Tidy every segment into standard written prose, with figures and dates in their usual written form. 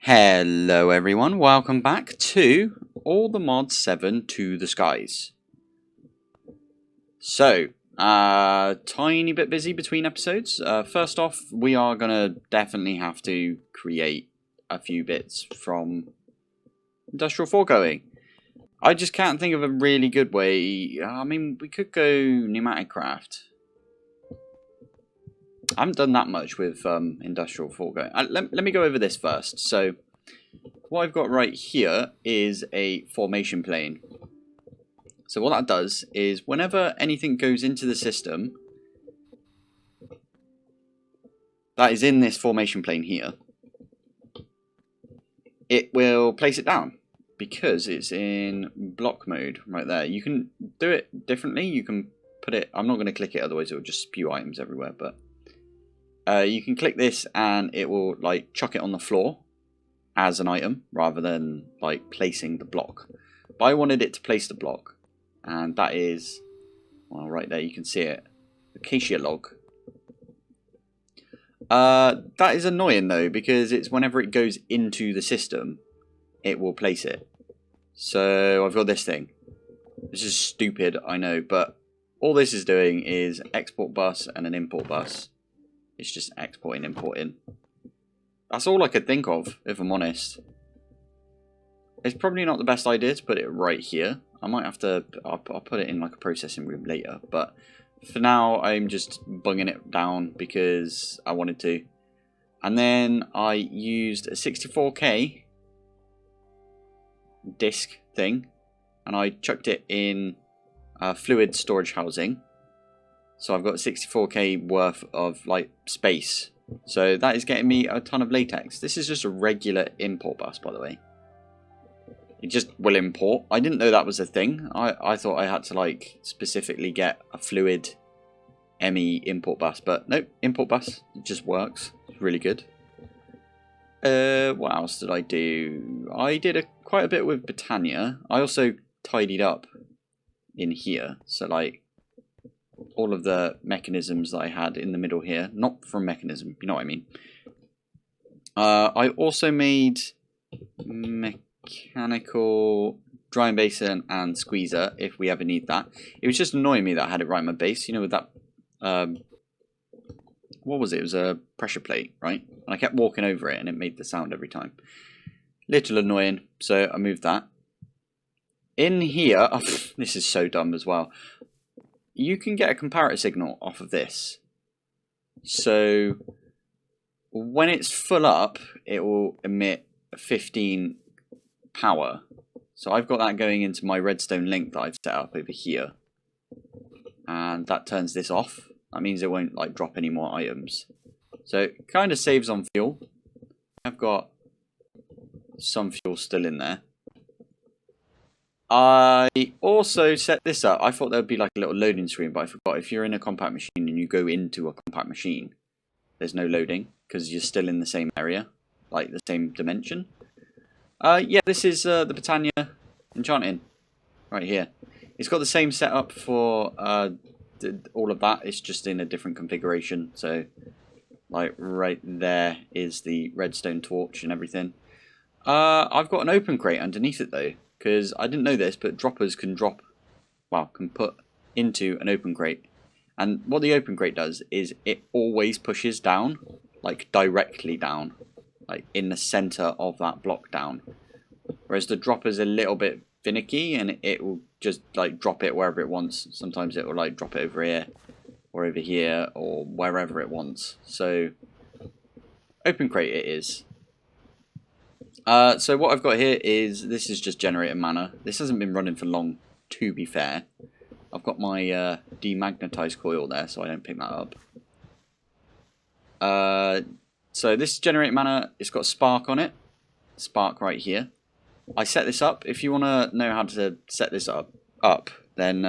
Hello everyone, welcome back to All the Mods 7 to the Skies. So, tiny bit busy between episodes. First off, we are going to definitely have to create a few bits from Industrial Foregoing. I just can't think of a really good way. I mean, we could go pneumatic craft. I haven't done that much with Industrial Foregoing. Let me go over this first. So, what I've got right here is a formation plane. So what that does is whenever anything goes into the system that is in this formation plane here, it will place it down because it's in block mode right there. You can do it differently. You can put it, I'm not going to click it, otherwise it will just spew items everywhere, but you can click this and it will like chuck it on the floor as an item rather than like placing the block. But I wanted it to place the block, and that is, well, right there you can see it, acacia log. That is annoying though, because it's whenever it goes into the system it will place it. So I've got this thing. This is stupid, I know, but all this is doing is export bus and an import bus. It's just exporting, importing. That's all I could think of, if I'm honest. It's probably not the best idea to put it right here. I might have to, I'll put it in like a processing room later. But for now, I'm just bunging it down because I wanted to. And then I used a 64K disk thing. And I chucked it in fluid storage housing. So I've got 64K worth of like space. So that is getting me a ton of latex. This is just a regular import bus, by the way. It just will import. I didn't know that was a thing. I thought I had to like specifically get a fluid ME import bus, but nope, import bus, it just works. It's really good. What else did I do? I did quite a bit with Britannia. I also tidied up in here, so like all of the mechanisms that I had in the middle here, not from mechanism, you know what I mean. I also made mechanical drying basin and squeezer if we ever need that. It was just annoying me that I had it right in my base, you know, with that, what was it? It was a pressure plate, right? And I kept walking over it and it made the sound every time. Little annoying, so I moved that. In here, oh, this is so dumb as well. You can get a comparator signal off of this. So when it's full up, it will emit 15 power. So I've got that going into my redstone link that I've set up over here. And that turns this off. That means it won't like drop any more items. So it kind of saves on fuel. I've got some fuel still in there. I also set this up. I thought there would be like a little loading screen, but I forgot. If you're in a compact machine and you go into a compact machine, there's no loading because you're still in the same area, like the same dimension. Yeah, this is the Britannia enchanting right here. It's got the same setup for all of that. It's just in a different configuration. So, like right there is the redstone torch and everything. I've got an open crate underneath it though, because I didn't know this, but droppers can drop, well, can put into an open crate. And what the open crate does is it always pushes down, like directly down, like in the center of that block down. Whereas the dropper's a little bit finicky and it will just like drop it wherever it wants. Sometimes it will like drop it over here or over here or wherever it wants. So open crate it is. So what I've got here is, this is just generating mana. This hasn't been running for long, to be fair. I've got my demagnetized coil there, so I don't pick that up. So this is generating mana. It's got spark on it. Spark right here. I set this up. If you want to know how to set this up, then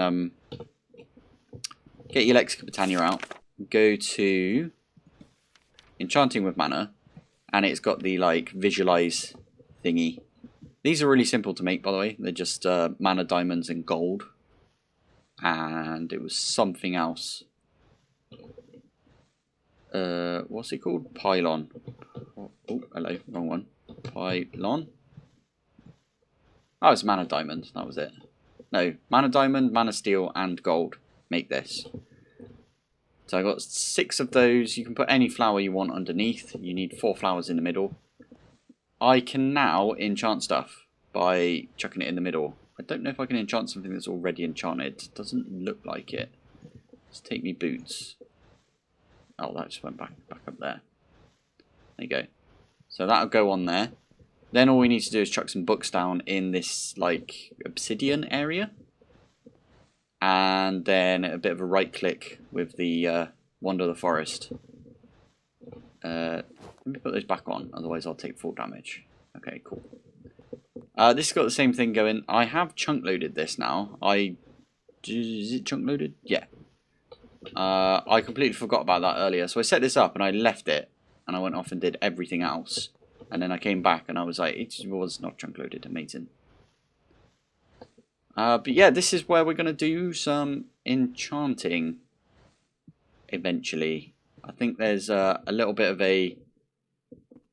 get your Lexica Britannia out. Go to Enchanting with Mana. And it's got the like visualize thingy. These are really simple to make, by the way. They're just mana diamonds and gold. And it was something else. What's it called? Pylon. Oh, hello, wrong one. pylon. Oh, it's mana diamond. That was it. No, mana diamond, mana steel, and gold make this. So I got 6 of those. You can put any flower you want underneath. You need 4 flowers in the middle. I can now enchant stuff by chucking it in the middle. I don't know if I can enchant something that's already enchanted. Doesn't look like it. Let's take me boots. Oh, that just went back up there. There you go. So that'll go on there. Then all we need to do is chuck some books down in this, like, obsidian area. And then a bit of a right click with the Wander the Forest. Let me put those back on, otherwise I'll take full damage. Okay, cool. This has got the same thing going. I have chunk loaded this now. Is it chunk loaded? Yeah. I completely forgot about that earlier. So I set this up and I left it. And I went off and did everything else. And then I came back and I was like, it was not chunk loaded. Amazing. But yeah, this is where we're going to do some enchanting eventually. I think there's a little bit of a...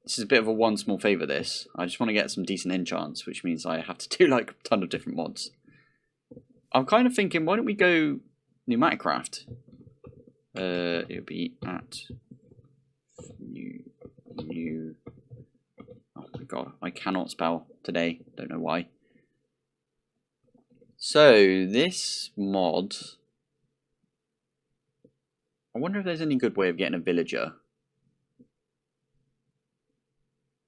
This is a bit of a one small favour, this. I just want to get some decent enchants, which means I have to do like a ton of different mods. I'm kind of thinking, why don't we go Pneumaticraft? It would be at... New... Oh my god, I cannot spell today. Don't know why. So, this mod... I wonder if there's any good way of getting a villager.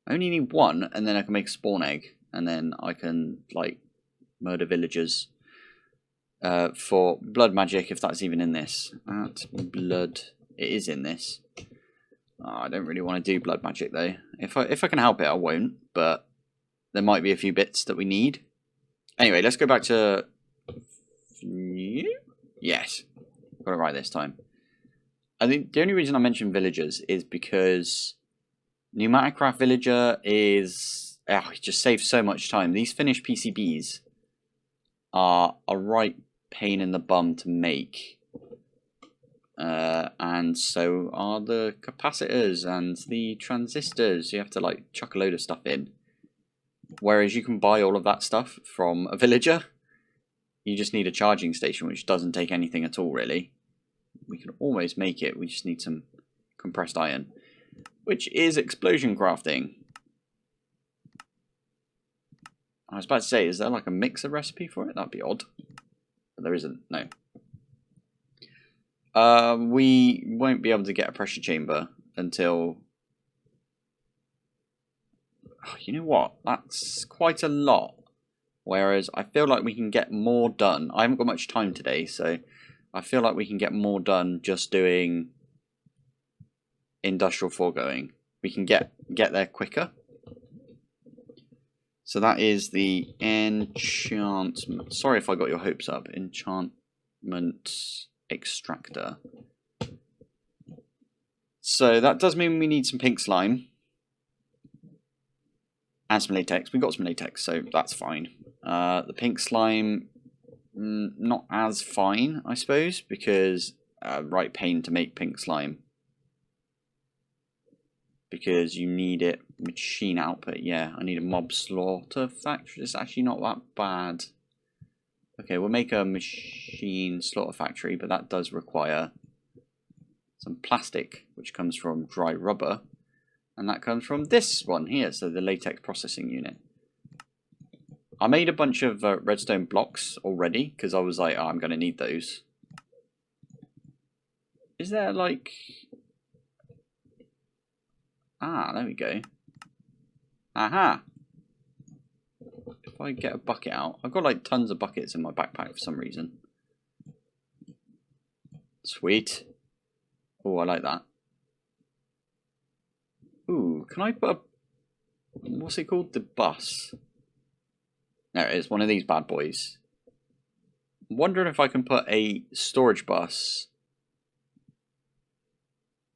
I only need 1, and then I can make a spawn egg. And then I can, like, murder villagers. For blood magic, if that's even in this. At blood... It is in this. Oh, I don't really want to do blood magic, though. If I can help it, I won't. But there might be a few bits that we need. Anyway, let's go back to... Yes. Got it right this time. I think the only reason I mention villagers is because Pneumaticraft Villager is... Oh, it just saves so much time. These finished PCBs are a right pain in the bum to make. And so are the capacitors and the transistors. You have to like chuck a load of stuff in. Whereas you can buy all of that stuff from a villager. You just need a charging station, which doesn't take anything at all, really. We can almost make it. We just need some compressed iron, which is explosion crafting. I was about to say, is there like a mixer recipe for it? That'd be odd. But there isn't, no. We won't be able to get a pressure chamber until... Oh, you know what? That's quite a lot. Whereas I feel like we can get more done. I haven't got much time today, so I feel like we can get more done just doing industrial foregoing. We can get there quicker. So that is the enchantment. Sorry if I got your hopes up. Enchantment extractor. So that does mean we need some pink slime. And some latex. We got some latex, so that's fine. The pink slime, not as fine, I suppose, because right pain to make pink slime. Because you need it machine output. Yeah, I need a mob slaughter factory. It's actually not that bad. Okay, we'll make a machine slaughter factory, but that does require some plastic, which comes from dry rubber. And that comes from this one here, so the latex processing unit. I made a bunch of redstone blocks already, because I was like, oh, I'm going to need those. Is there like... Ah, there we go. Aha! If I get a bucket out... I've got like tons of buckets in my backpack for some reason. Sweet. Oh, I like that. Ooh, can I put a... What's it called? The bus. There it is, one of these bad boys. I'm wondering if I can put a storage bus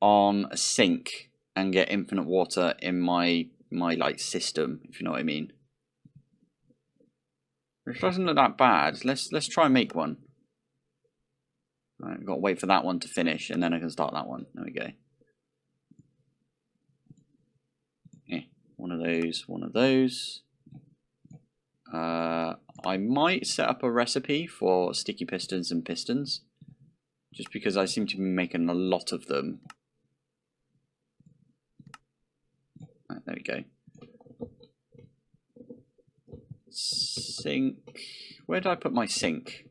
on a sink and get infinite water in my like system, if you know what I mean. Which doesn't look that bad. Let's try and make one. Right, I've got to wait for that one to finish and then I can start that one. There we go. One of those, one of those. I might set up a recipe for sticky pistons and pistons, just because I seem to be making a lot of them. Right, there we go. Sink. Where did I put my sink?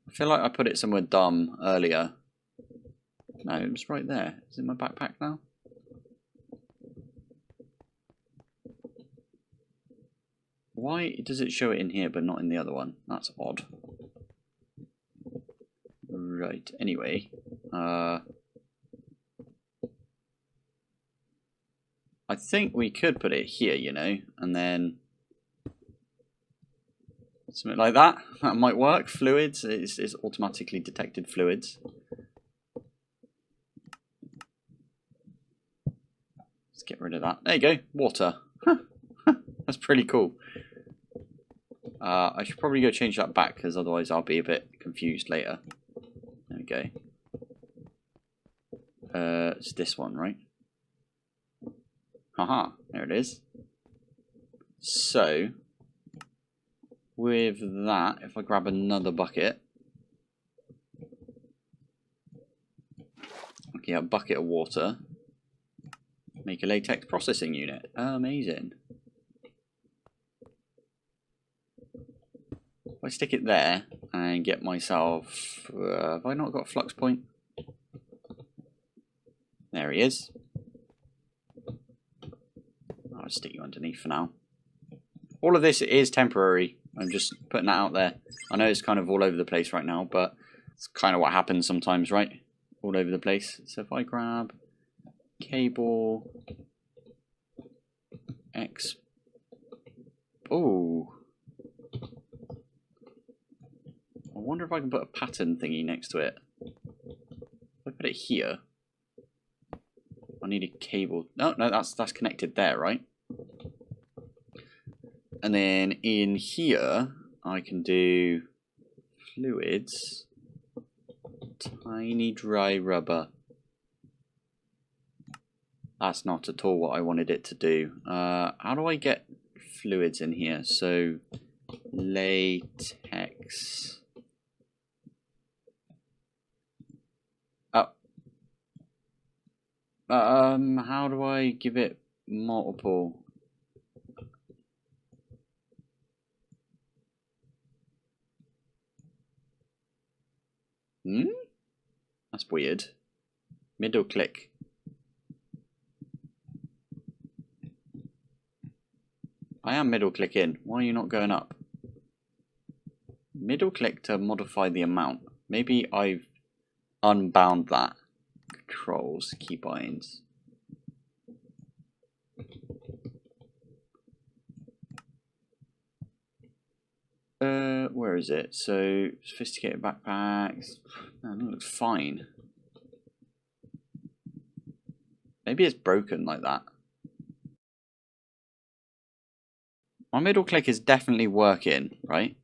I feel like I put it somewhere dumb earlier. No, it was right there. Is it in my backpack now? Why does it show it in here but not in the other one? That's odd. Right, anyway. I think we could put it here, you know, and then something like that. That might work. Fluids, it's automatically detected fluids. Let's get rid of that. There you go, water. That's pretty cool. I should probably go change that back, because otherwise I'll be a bit confused later. There we go. It's this one, right? Haha, there it is. So, with that, if I grab another bucket, okay, a bucket of water, make a latex processing unit. Amazing. If I stick it there and get myself, have I not got a flux point? There he is. I'll stick you underneath for now. All of this is temporary. I'm just putting that out there. I know it's kind of all over the place right now, but it's kind of what happens sometimes, right? All over the place. So if I grab cable X. Oh. I wonder if I can put a pattern thingy next to it. If I put it here, I need a cable. No, that's connected there, right? And then in here, I can do fluids, tiny dry rubber. That's not at all what I wanted it to do. How do I get fluids in here? So latex. How do I give it multiple? That's weird. Middle click. I am middle clicking. Why are you not going up? Middle click to modify the amount. Maybe I've unbound that. Controls, keybinds. Where is it? So, sophisticated backpacks. Man, that looks fine. Maybe it's broken like that. My middle click is definitely working, right?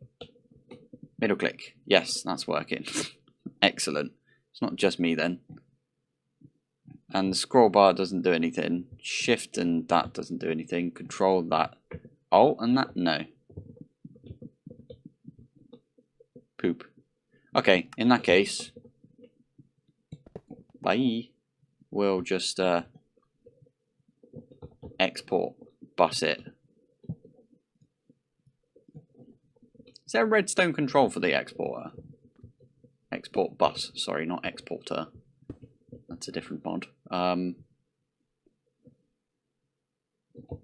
Middle click. Yes, that's working. Excellent. It's not just me then. And the scroll bar doesn't do anything. Shift and that doesn't do anything. Control that. Alt and that? No. Poop. Okay, in that case, bye. We'll just export bus it. Is there a redstone control for the exporter? Export bus, sorry, not exporter. That's a different mod.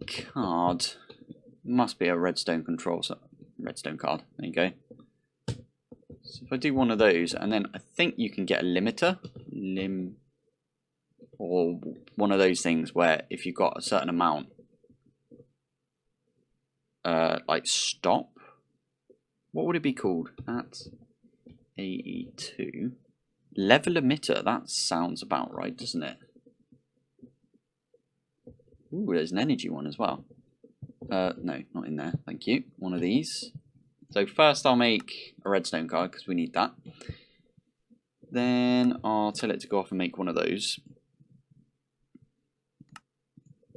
Card. Must be a redstone control. So redstone card. There you go. So if I do one of those, and then I think you can get a limiter. Or one of those things where if you've got a certain amount, like stop. What would it be called? That's AE2. Level emitter, that sounds about right, doesn't it? Ooh, there's an energy one as well. No, not in there, thank you. One of these. So first I'll make a redstone card, because we need that. Then I'll tell it to go off and make one of those.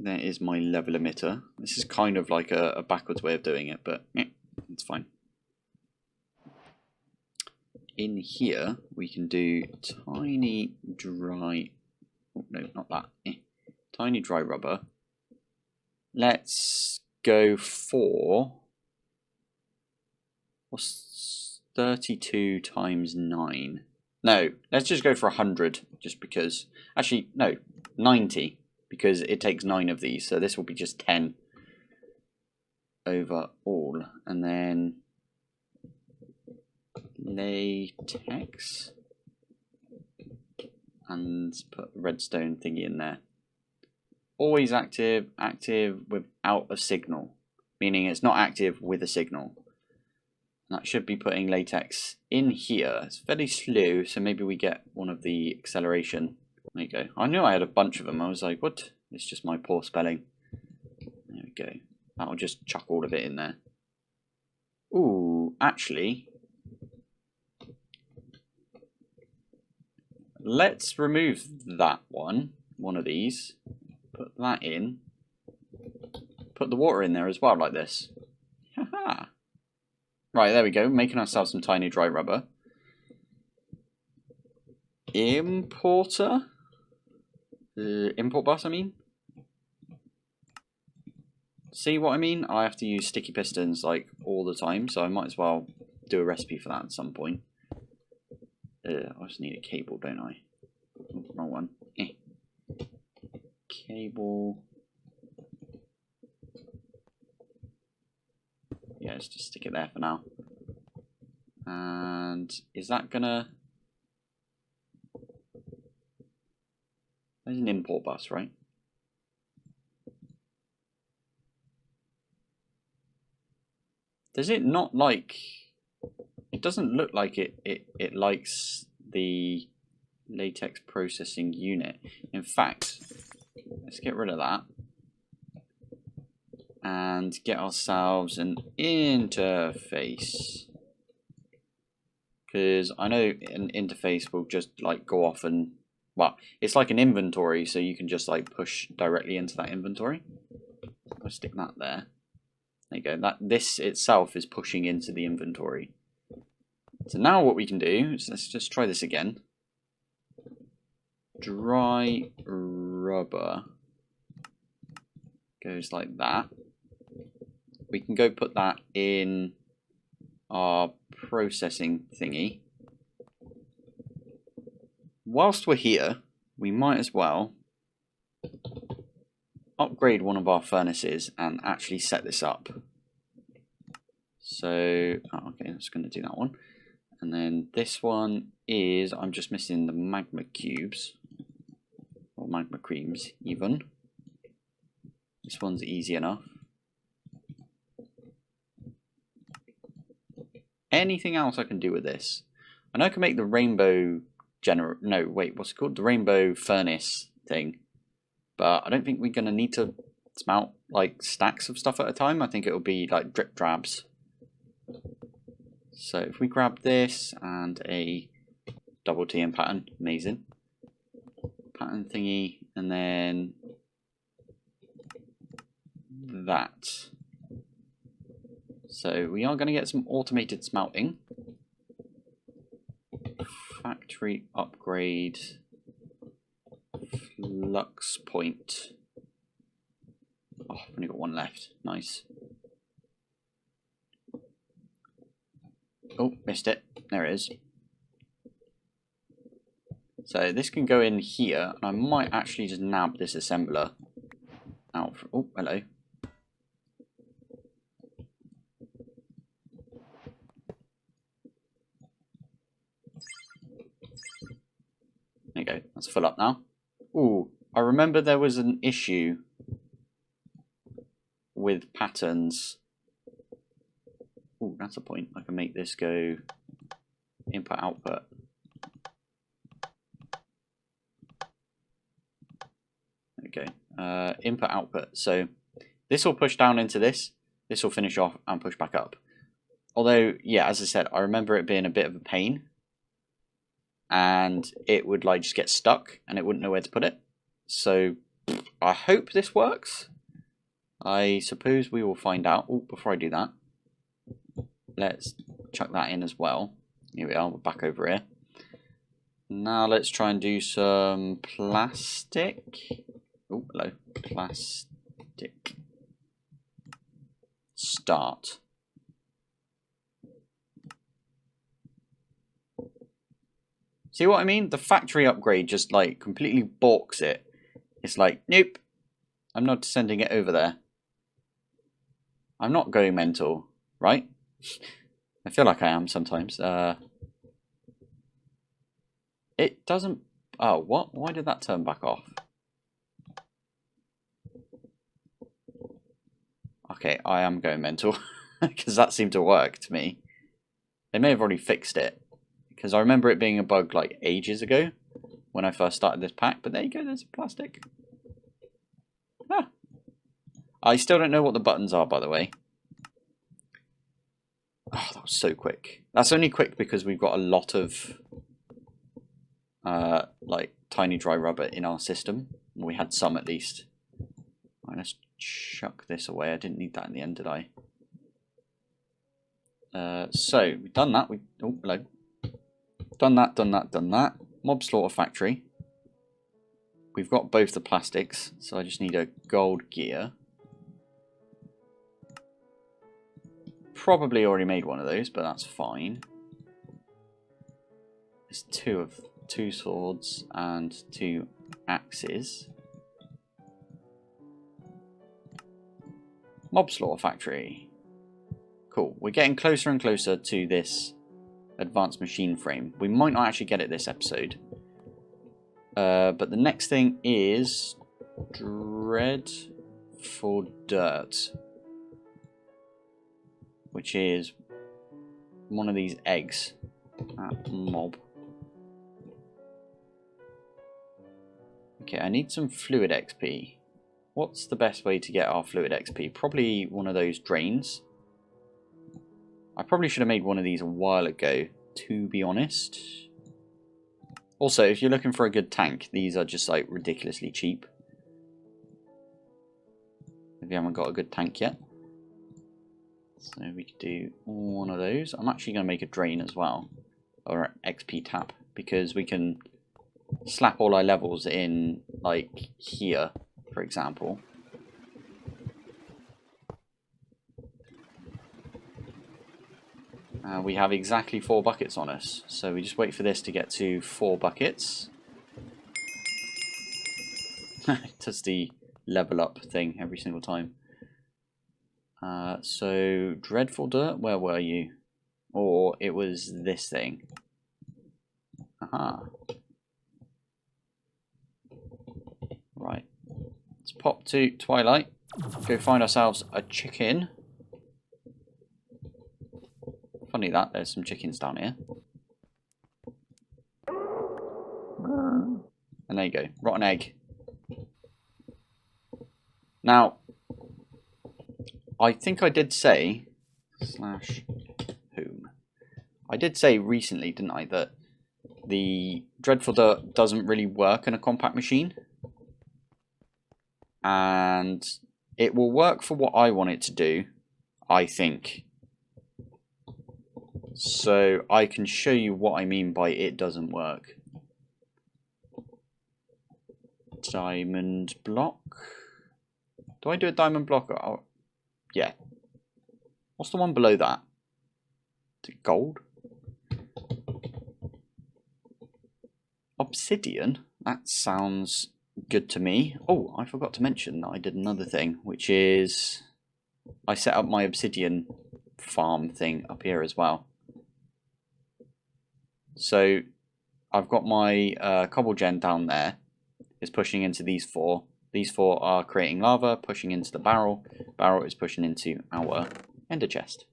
there is my level emitter. This is kind of like a backwards way of doing it, but it's fine. In here, we can do tiny dry... Oh, no, not that. Tiny dry rubber. Let's go for... What's 32 times 9? No, let's just go for 100, just because... Actually, no, 90, because it takes 9 of these, so this will be just 10 overall. And then latex, and put a redstone thingy in there. Always active, active without a signal, meaning it's not active with a signal. That should be putting latex in here. It's fairly slow, so maybe we get one of the acceleration. There you go. I knew I had a bunch of them. I was like, what? It's just my poor spelling. There we go. That'll just chuck all of it in there. Ooh, actually, let's remove that one of these. Put that in. Put the water in there as well, like this. Haha. Right, there we go, making ourselves some tiny dry rubber. Importer? Import bus, I mean? See what I mean? I have to use sticky pistons like all the time, so I might as well do a recipe for that at some point. I just need a cable, don't I? Oh, wrong one. Cable. Yeah, let's just stick it there for now. And is that gonna... There's an import bus, right? Does it not like... It doesn't look like it likes the latex processing unit. In fact, let's get rid of that. And get ourselves an interface. Because I know an interface will just like go off and... Well, it's like an inventory, so you can just like push directly into that inventory. I'll stick that there. There you go. This itself is pushing into the inventory. So now what we can do is let's just try this again. Dry rubber goes like that. We can go put that in our processing thingy. Whilst we're here, we might as well upgrade one of our furnaces and actually set this up. So, okay, I'm just going to do that one. And then this one is, I'm just missing the magma cubes, or magma creams even. This one's easy enough. Anything else I can do with this? I know I can make the rainbow what's it called? The rainbow furnace thing. But I don't think we're going to need to smelt like stacks of stuff at a time. I think it'll be like drip drabs. So if we grab this and a double TM pattern, amazing. Pattern thingy, and then that. So we are going to get some automated smelting. Factory upgrade. Flux point. Oh, I've only got one left. Nice. Oh, missed it. There it is. So this can go in here, and I might actually just nab this assembler out. Oh, hello. There you go. That's full up now. Ooh, I remember there was an issue with patterns. Ooh, that's a point. I can make this go input output. Okay, input output. So this will push down into this. This will finish off and push back up. Although, yeah, as I said, I remember it being a bit of a pain. And it would like just get stuck and it wouldn't know where to put it. So I hope this works. I suppose we will find out. Oh, before I do that, let's chuck that in as well. Here we are, we're back over here. Now let's try and do some plastic. Oh, hello. Plastic. Start. See what I mean? The factory upgrade just like completely balks it. It's like, nope, I'm not sending it over there. I'm not going mental, right? I feel like I am sometimes. It doesn't... Oh, what? Why did that turn back off? Okay, I am going mental. Because that seemed to work to me. They may have already fixed it. Because I remember it being a bug like ages ago. When I first started this pack. But there you go, there's plastic. Ah. I still don't know what the buttons are, by the way. Oh, that was so quick. That's only quick because we've got a lot of like tiny dry rubber in our system. We had some at least. Right, let's chuck this away. I didn't need that in the end, did I? So we've done that. Oh, hello. Done that. Mob slaughter factory. We've got both the plastics, so I just need a gold gear. Probably already made one of those, but that's fine. There's two swords and 2 axes. Mob slaughter factory. Cool. We're getting closer and closer to this advanced machine frame. We might not actually get it this episode. But the next thing is dread for dirt, which is one of these eggs at mob. Okay, I need some fluid XP. What's the best way to get our fluid XP? Probably one of those drains. I probably should have made one of these a while ago, to be honest. Also, if you're looking for a good tank, these are just like ridiculously cheap. If you haven't got a good tank yet. So we could do one of those. I'm actually going to make a drain as well. Or an XP tap. Because we can slap all our levels in like here, for example. We have exactly 4 buckets on us. So we just wait for this to get to 4 buckets. It does the level up thing every single time. So, dreadful dirt, where were you? Or it was this thing. Aha. Right. Let's pop to Twilight. Go find ourselves a chicken. Funny that, there's some chickens down here. And there you go, rotten egg. Now, I think I did say, /home. I did say recently, didn't I, that the Dreadful Dirt doesn't really work in a compact machine. And it will work for what I want it to do, I think. So I can show you what I mean by it doesn't work. Diamond block. Do I do a diamond block? Oh, yeah. What's the one below that? Is it gold? Obsidian? That sounds good to me. Oh, I forgot to mention that I did another thing, which is I set up my obsidian farm thing up here as well. So I've got my cobble gen down there. It's pushing into these 4. These 4 are creating lava, pushing into the barrel. Barrel is pushing into our ender chest.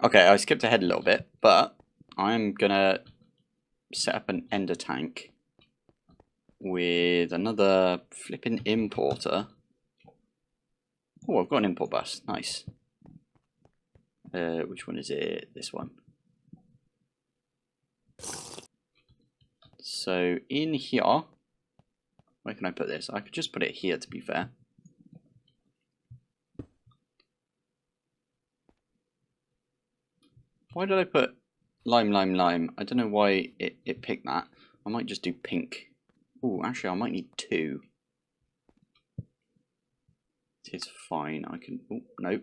Okay, I skipped ahead a little bit, but I'm gonna set up an ender tank with another flipping importer. Oh, I've got an import bus. Nice. Which one is it? This one. So in here, Where can I put this? I could just put it here, to be fair. Why did I put lime, lime, lime? I don't know why it picked that. I might just do pink. Oh, actually, I might need 2. It's fine. I can. Oh, no.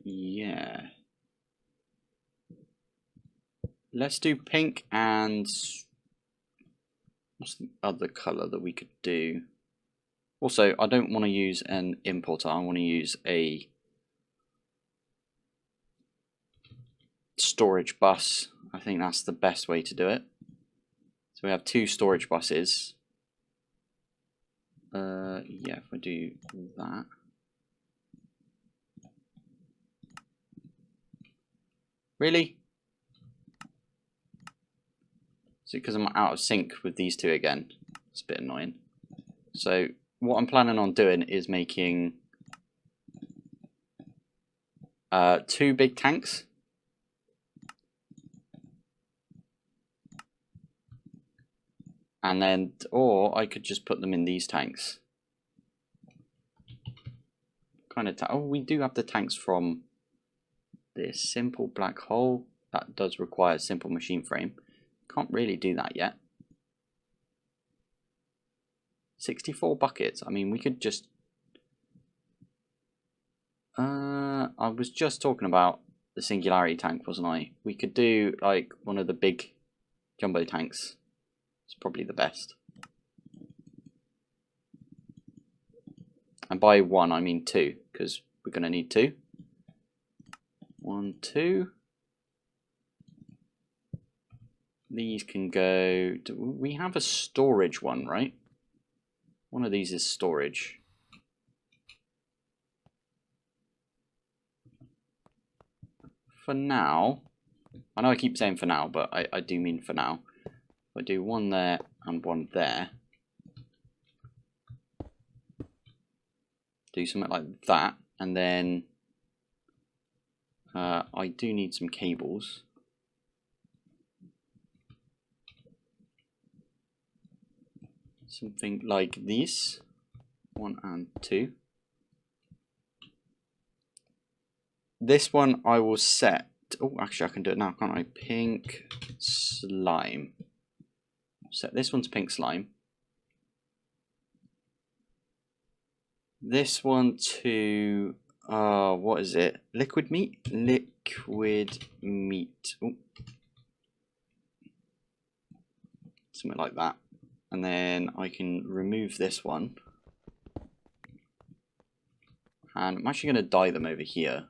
Yeah. Let's do pink and what's the other colour that we could do? Also, I don't want to use an importer. I want to use a storage bus. I think that's the best way to do it. So we have 2 storage buses. Yeah, if I do that. Really? Is it because I'm out of sync with these 2 again? It's a bit annoying. So what I'm planning on doing is making 2 big tanks. And then, or I could just put them in these tanks. Kind of. Oh, we do have the tanks from this simple black hole. That does require a simple machine frame. Can't really do that yet. 64 buckets. I mean, we could just. I was just talking about the singularity tank, wasn't I? We could do like one of the big jumbo tanks. It's probably the best. And by 1, I mean 2, because we're going to need 2. 1, 2. These can go. We have a storage one, right? One of these is storage. For now, I know I keep saying for now, but I do mean for now. If I do 1 there and 1 there, do something like that, and then I do need some cables. Something like this, 1 and 2. This one I will set. Oh, actually, I can do it now, can't I? Pink slime. Set this one to pink slime. This one to what is it? Liquid meat? Liquid meat. Ooh. Something like that. And then I can remove this one. And I'm actually going to dye them over here.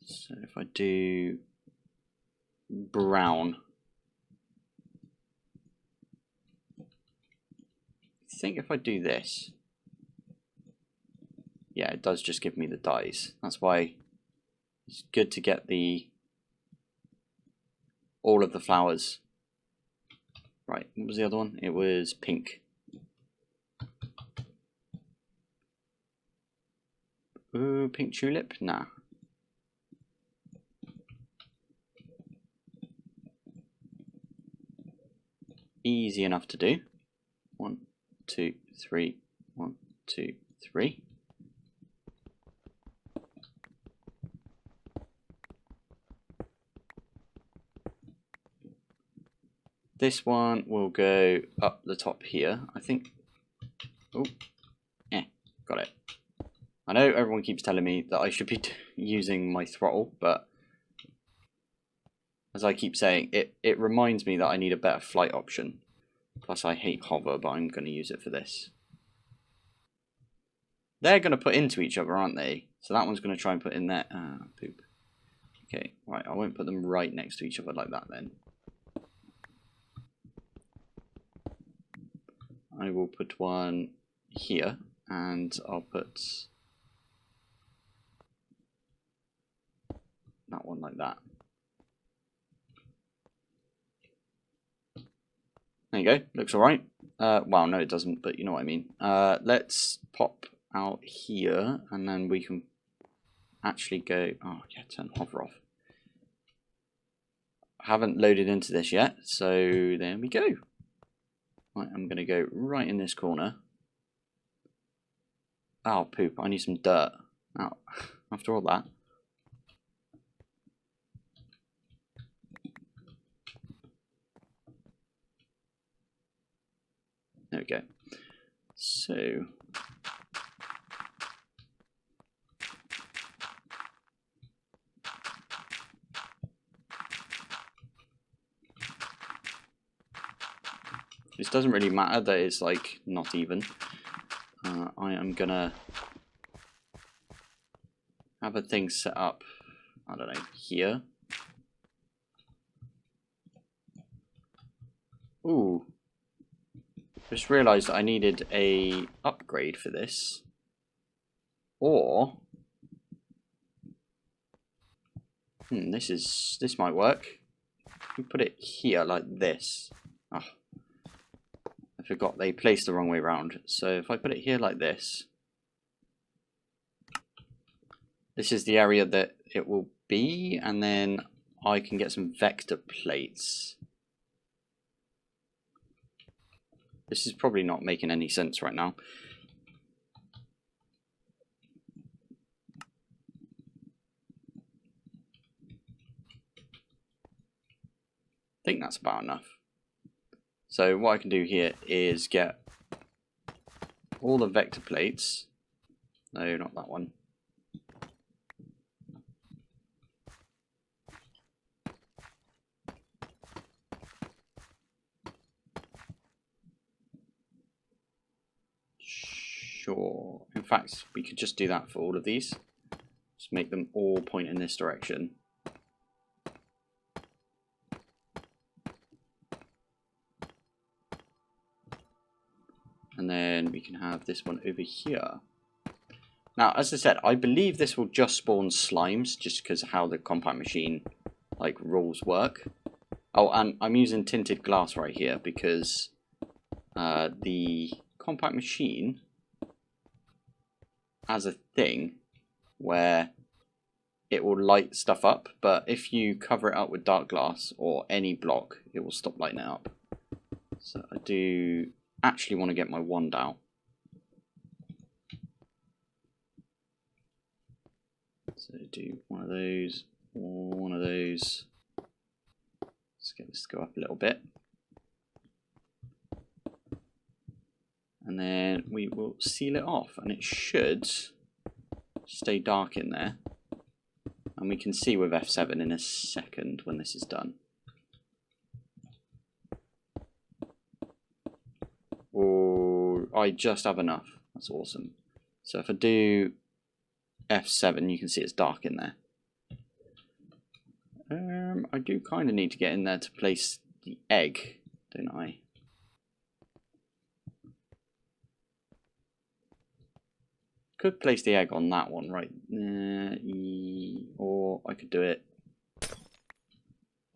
So if I do brown. I think if I do this, yeah, it does just give me the dyes. That's why it's good to get all of the flowers. Right, what was the other one? It was pink. Ooh, pink tulip? Nah. Easy enough to do. 1, 2, 3. 1, 2, 3. This one will go up the top here, I think. Oh, yeah, got it. I know everyone keeps telling me that I should be using my throttle, but as I keep saying, it reminds me that I need a better flight option. Plus I hate hover, but I'm going to use it for this. They're going to put into each other, aren't they? So that one's going to try and put in there. Ah, poop. Okay, right, I won't put them right next to each other like that then. I will put one here, and I'll put that one like that. There you go, looks alright. Well, no it doesn't, but you know what I mean. Let's pop out here, and then we can actually go... Oh, yeah, turn hover off. I haven't loaded into this yet, so there we go. Right, I'm going to go right in this corner. Oh, poop, I need some dirt. Oh, after all that. There we go. So... This doesn't really matter that it's like not even. I am gonna have a thing set up, I don't know, here. Ooh. Just realised I needed a upgrade for this. Or this might work. We put it here like this. Oh, I forgot they placed the wrong way around. So if I put it here like this, this is the area that it will be, and then I can get some vector plates. This is probably not making any sense right now. I think that's about enough. So what I can do here is get all the vector plates. No, not that one. Sure. In fact, we could just do that for all of these. Just make them all point in this direction. And then we can have this one over here. Now, as I said, I believe this will just spawn slimes, just because of how the compact machine like rules work. Oh, and I'm using tinted glass right here because the compact machine has a thing where it will light stuff up, but if you cover it up with dark glass or any block, it will stop lighting it up. So I do actually want to get my wand out. So do one of those, or one of those. Let's get this to go up a little bit. And then we will seal it off, and it should stay dark in there. And we can see with F7 in a second when this is done. Oh, I just have enough. That's awesome. So if I do F7, you can see it's dark in there. I do kind of need to get in there to place the egg, don't I? Could place the egg on that one, right? Or I could do it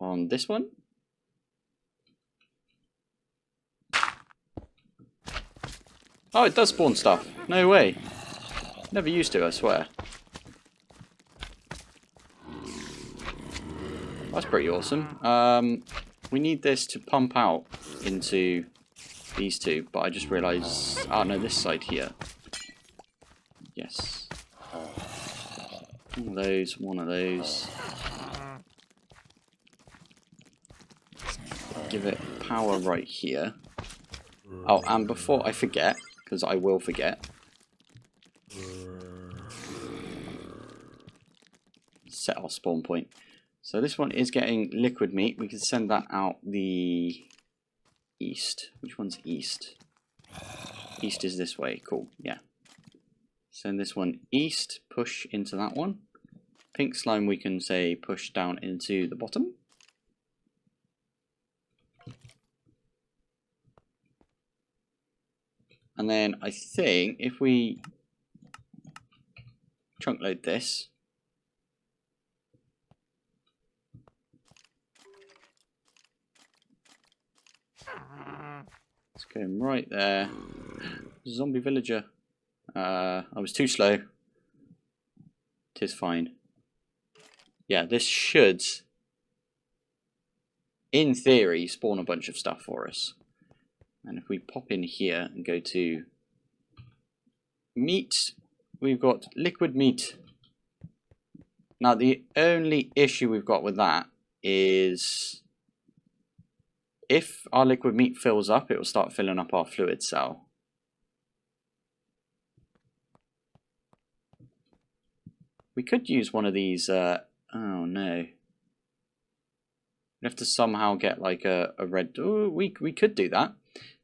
on this one. Oh, it does spawn stuff. No way. Never used to, I swear. That's pretty awesome. We need this to pump out into these two, but I just realised... Oh no, this side here. Yes. One of those, one of those. Give it power right here. Oh, and before I forget, because I will forget, set our spawn point. So this one is getting liquid meat. We can send that out the east. Which one's east? East is this way. Cool, yeah. Send this one east, push into that one. Pink slime we can say push down into the bottom. And then I think if we trunk load this, let's go right there. Zombie villager. I was too slow. 'Tis fine. Yeah, this should, in theory, spawn a bunch of stuff for us. And if we pop in here and go to meat, we've got liquid meat. Now, the only issue we've got with that is if our liquid meat fills up, it will start filling up our fluid cell. We could use one of these, oh no. We have to somehow get like a red, oh, we could do that.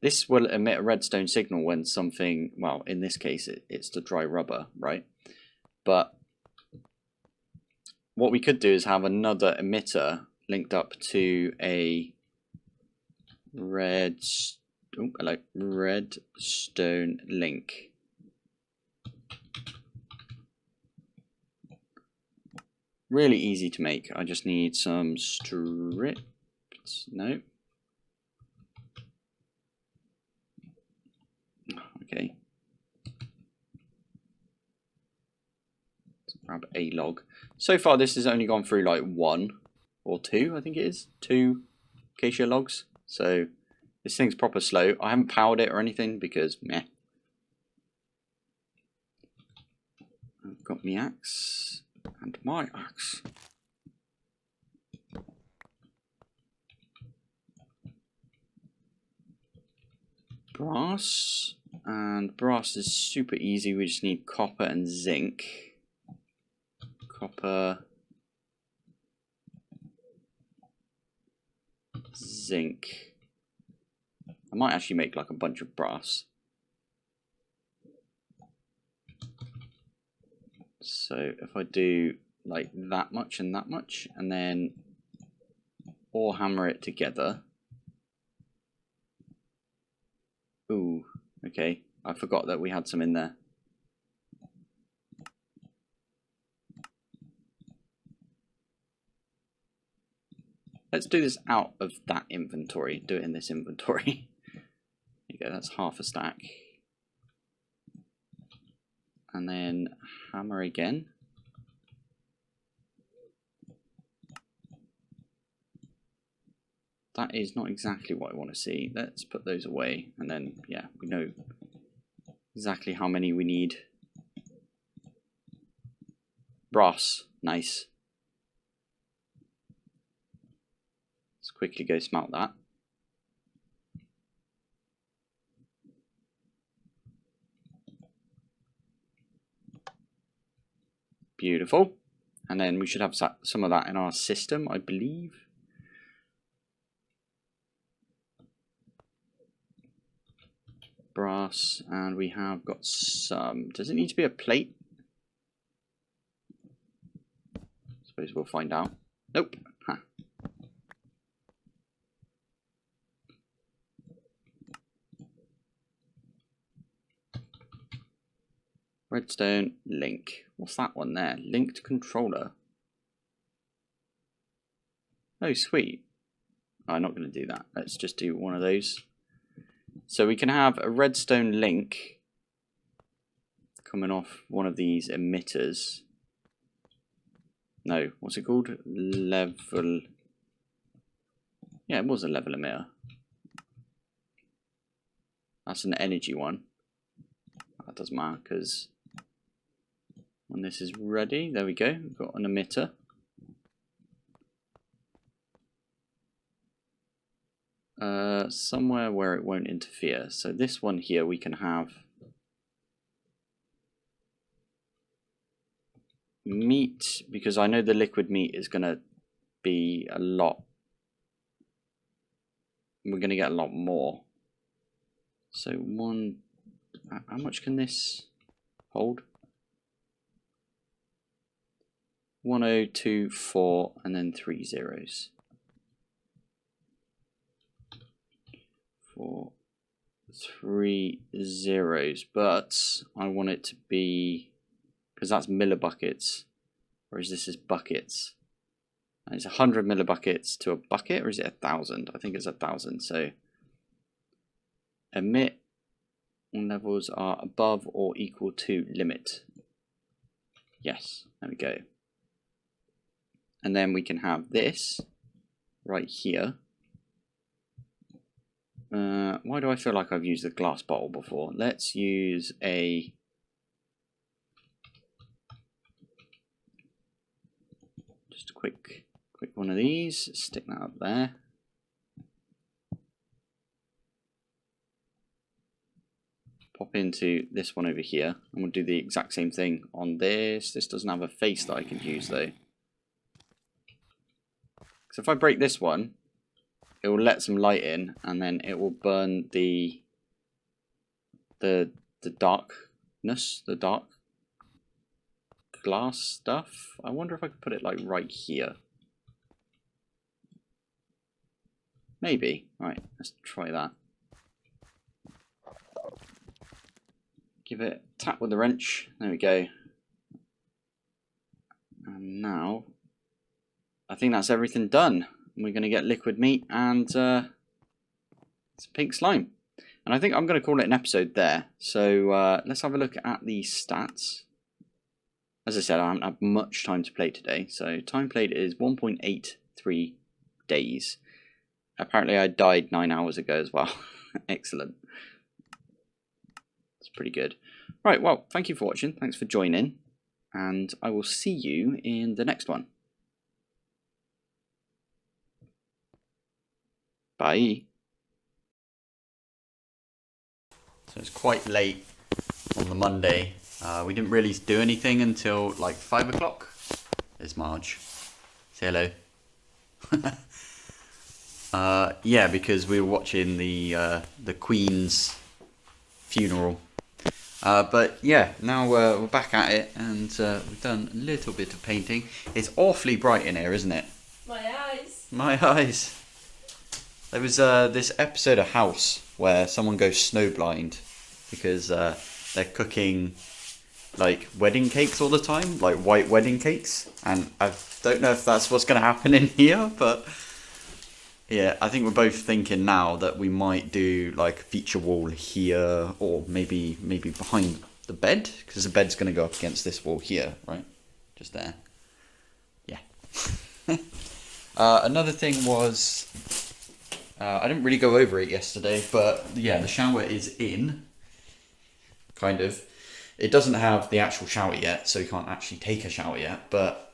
This will emit a redstone signal when something, well, in this case, it's the dry rubber, right? But what we could do is have another emitter linked up to a redstone link. Really easy to make. I just need some strips. No. Okay. Let's grab a log. So far, this has only gone through like 1 or 2, I think it is. 2 acacia logs. So this thing's proper slow. I haven't powered it or anything because meh. I've got my axe. And my axe. Brass. And brass is super easy. We just need copper and zinc. Copper. Zinc. I might actually make like a bunch of brass. So if I do like that much and then or hammer it together. Ooh, okay. I forgot that we had some in there. Let's do this out of that inventory. Do it in this inventory. There you go, that's half a stack. And then hammer again. That is not exactly what I want to see. Let's put those away, and then yeah, we know exactly how many we need. Brass, nice. Let's quickly go smelt that. Beautiful. And then we should have some of that in our system, I believe. Brass, and we have got some. Does it need to be a plate? Suppose we'll find out. Nope. Huh. Redstone link. What's that one there? Linked controller. Oh, sweet. I'm not going to do that. Let's just do one of those. So we can have a redstone link coming off one of these emitters. No, what's it called? Level. Yeah, it was a level emitter. That's an energy one. That doesn't matter because when this is ready, there we go. We've got an emitter. Somewhere where it won't interfere. So this one here we can have meat, because I know the liquid meat is going to be a lot. We're going to get a lot more. So one, how much can this hold? 1024 and then 3 zeros. 4, 3 zeros, but I want it to be, because that's millibuckets, whereas this is buckets. And it's 100 millibuckets to a bucket, or is it 1,000? I think it's 1,000. So emit levels are above or equal to limit. Yes, there we go. And then we can have this right here. Why do I feel like I've used a glass bottle before? Let's use a... just a quick one of these. Stick that up there. Pop into this one over here. And we'll do the exact same thing on this. This doesn't have a face that I can use though. So if I break this one, it will let some light in, and then it will burn the darkness, the dark glass stuff. I wonder if I could put it like right here. Maybe. Right, let's try that. Give it a tap with the wrench. There we go. And now, I think that's everything done. We're going to get liquid meat and some pink slime. And I think I'm going to call it an episode there. So let's have a look at the stats. As I said, I haven't had much time to play today. So time played is 1.83 days. Apparently I died 9 hours ago as well. Excellent. It's pretty good. Right, well, thank you for watching. Thanks for joining. And I will see you in the next one. Bye. So it's quite late on the Monday. We didn't really do anything until like 5 o'clock. There's Marj. Say hello. Yeah, because we were watching the Queen's funeral. But yeah, now we're back at it, and we've done a little bit of painting. It's awfully bright in here, isn't it? My eyes. My eyes. There was this episode of House where someone goes snowblind because they're cooking like wedding cakes all the time, like white wedding cakes, and I don't know if that's what's going to happen in here, but yeah, I think we're both thinking now that we might do like a feature wall here, or maybe behind the bed, because the bed's going to go up against this wall here, right? Just there. Yeah. Another thing was, I didn't really go over it yesterday, but yeah, the shower is in, kind of. It doesn't have the actual shower yet, so you can't actually take a shower yet, but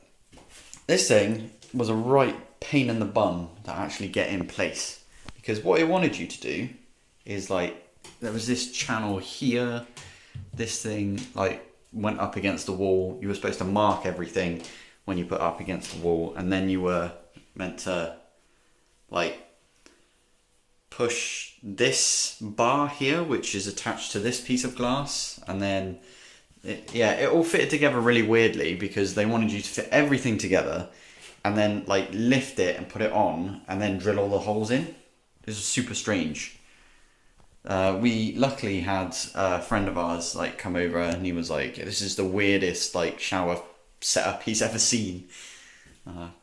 this thing was a right pain in the bum to actually get in place, because what it wanted you to do is, like, there was this channel here, this thing like went up against the wall. You were supposed to mark everything when you put up against the wall, and then you were meant to like push this bar here, which is attached to this piece of glass, and then it all fitted together really weirdly, because they wanted you to fit everything together and then like lift it and put it on and then drill all the holes in. This was super strange. We luckily had a friend of ours like come over, and he was like, this is the weirdest like shower setup he's ever seen.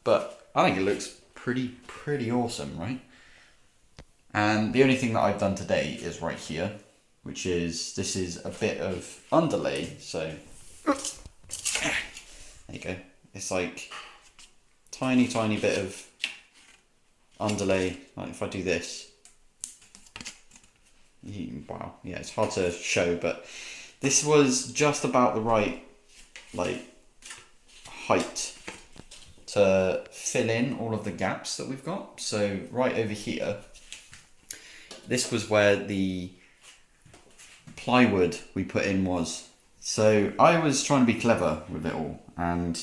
But I think it looks pretty awesome, right? And the only thing that I've done today is right here, which is, this is a bit of underlay. So there you go. It's like tiny bit of underlay. Like if I do this, wow, yeah, it's hard to show, but this was just about the right like height to fill in all of the gaps that we've got. So right over here, this was where the plywood we put in was. So I was trying to be clever with it all, and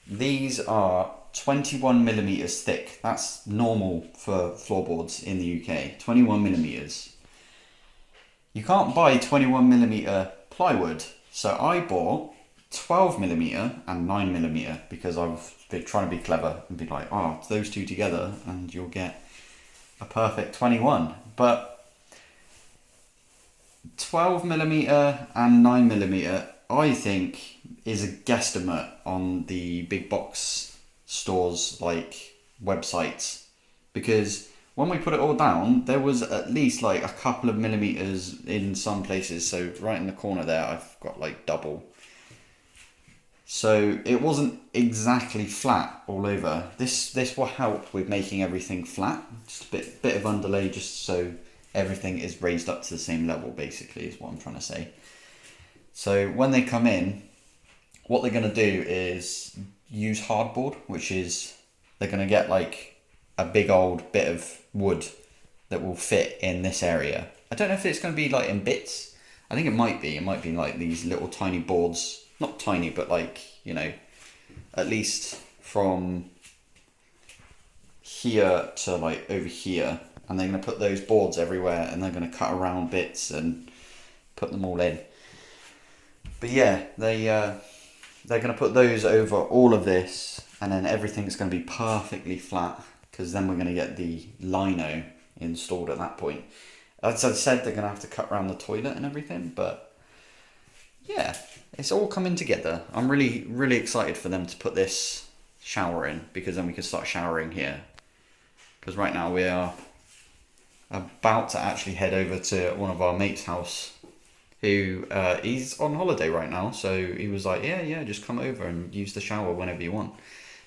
these are 21 millimeters thick. That's normal for floorboards in the UK, 21 millimeters. You can't buy 21 millimeter plywood, so I bought 12 millimeter and 9 millimeter, because I was trying to be clever and be like, oh, those two together and you'll get a perfect 21. But 12 millimeter and 9 millimeter, I think, is a guesstimate on the big box stores like websites, because when we put it all down, there was at least like a couple of millimeters in some places. So right in the corner there, I've got like double. So it wasn't exactly flat all over. This will help with making everything flat. Just a bit of underlay just so everything is raised up to the same level, basically, is what I'm trying to say. So when they come in, what they're going to do is use hardboard, which is they're going to get like a big old bit of wood that will fit in this area. I don't know if it's going to be like in bits. I think it might be. It might be like these little tiny boards. Not tiny, but like, you know, at least from here to like over here. And they're going to put those boards everywhere and they're going to cut around bits and put them all in. But yeah, they're going to put those over all of this, and then everything's going to be perfectly flat, because then we're going to get the lino installed at that point. As I said, they're going to have to cut around the toilet and everything, but yeah, it's all coming together. I'm really, really excited for them to put this shower in, because then we can start showering here. Because right now we are about to actually head over to one of our mates' house, who he's on holiday right now, so he was like, yeah, just come over and use the shower whenever you want.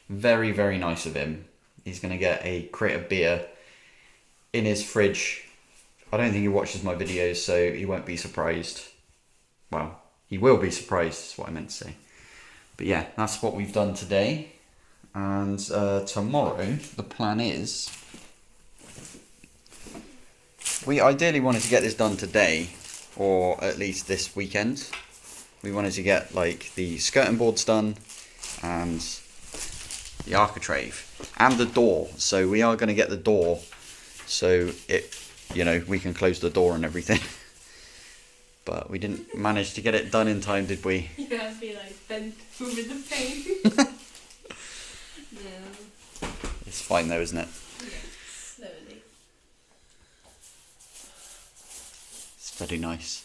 Very, very nice of him. He's going to get a crate of beer in his fridge. I don't think he watches my videos, so he won't be surprised. Well, he will be surprised, is what I meant to say. But yeah, that's what we've done today. And tomorrow, the plan is, we ideally wanted to get this done today, or at least this weekend. We wanted to get like the skirting boards done and the architrave and the door. So we are going to get the door so it, you know, we can close the door and everything. But we didn't manage to get it done in time, did we? Yeah, I'd be like bent over the pain. No. It's fine though, isn't it? Yeah, slowly. It's very nice.